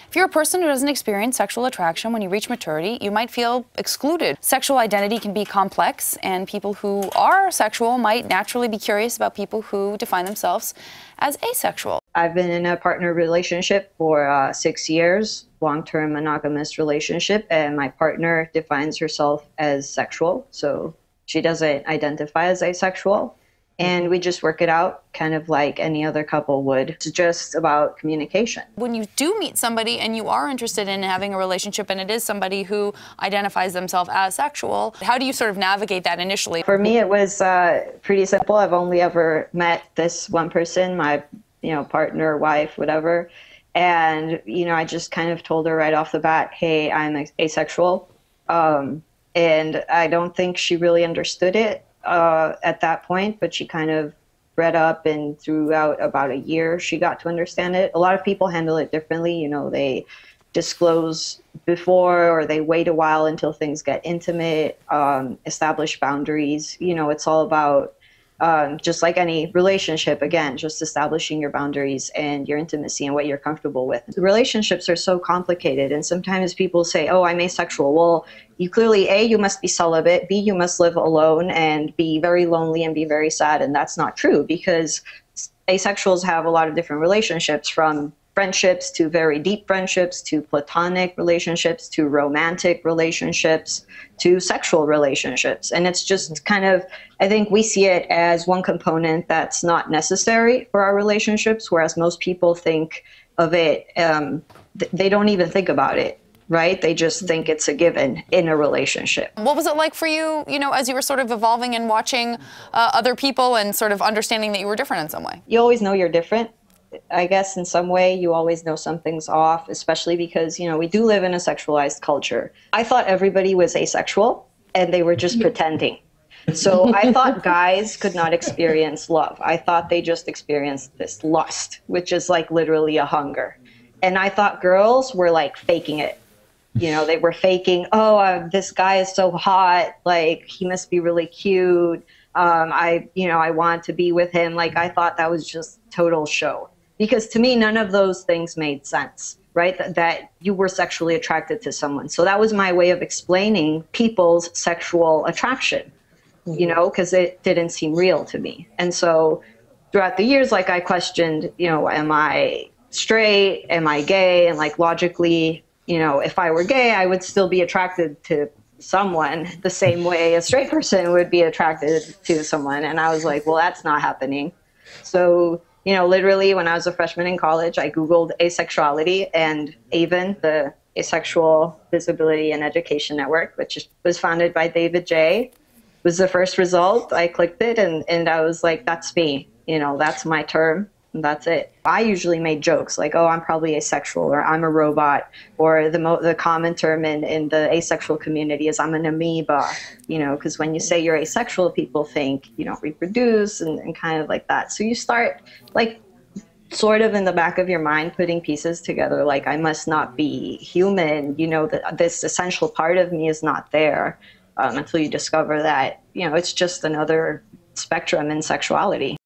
If you're a person who doesn't experience sexual attraction when you reach maturity, you might feel excluded. Sexual identity can be complex, and people who are sexual might naturally be curious about people who define themselves as asexual. I've been in a partner relationship for 6 years, long-term monogamous relationship, and my partner defines herself as sexual, so she doesn't identify as asexual. And we just work it out kind of like any other couple would. It's just about communication. When you do meet somebody and you are interested in having a relationship and it is somebody who identifies themselves as sexual, how do you sort of navigate that initially? For me, it was pretty simple. I've only ever met this one person, my partner, wife, whatever. And, I just kind of told her right off the bat, hey, I'm asexual. And I don't think she really understood it at that point, but she kind of read up, and throughout about a year, she got to understand it. A lot of people handle it differently. They disclose before, or they wait a while until things get intimate, establish boundaries. It's all about just like any relationship, again, just establishing your boundaries and your intimacy and what you're comfortable with. Relationships are so complicated, and sometimes people say, oh, I'm asexual. Well, you clearly, A, you must be celibate, B, you must live alone and be very lonely and be very sad, and that's not true, because asexuals have a lot of different relationships, from friendships to very deep friendships to platonic relationships to romantic relationships to sexual relationships. And it's just kind of, I think we see it as one component that's not necessary for our relationships, whereas most people think of it, they don't even think about it, right? They just think it's a given in a relationship. What was it like for you, as you were sort of evolving and watching other people and sort of understanding that you were different in some way? You always know you're different. I guess in some way you always know something's off, especially because, we do live in a sexualized culture. I thought everybody was asexual and they were just pretending. So I thought guys could not experience love. I thought they just experienced this lust, which is like literally a hunger. And I thought girls were like faking it. They were faking, this guy is so hot, like he must be really cute. I want to be with him. Like, I thought that was just total show. Because to me, none of those things made sense, right? That you were sexually attracted to someone. So that was my way of explaining people's sexual attraction, because it didn't seem real to me. And so throughout the years, like, I questioned, am I straight? Am I gay? And like, logically, if I were gay, I would still be attracted to someone the same way a straight person would be attracted to someone. And I was like, well, that's not happening. So literally when I was a freshman in college, I Googled asexuality, and AVEN, the Asexual Visibility and Education Network, which was founded by David J., was the first result. I clicked it, and I was like, that's me, that's my term, and that's it. I usually made jokes like, oh, I'm probably asexual, or I'm a robot, or the common term in the asexual community is I'm an amoeba, because when you say you're asexual, people think you don't reproduce and kind of like that. So you start like sort of in the back of your mind putting pieces together, like I must not be human, this essential part of me is not there, until you discover that, it's just another spectrum in sexuality.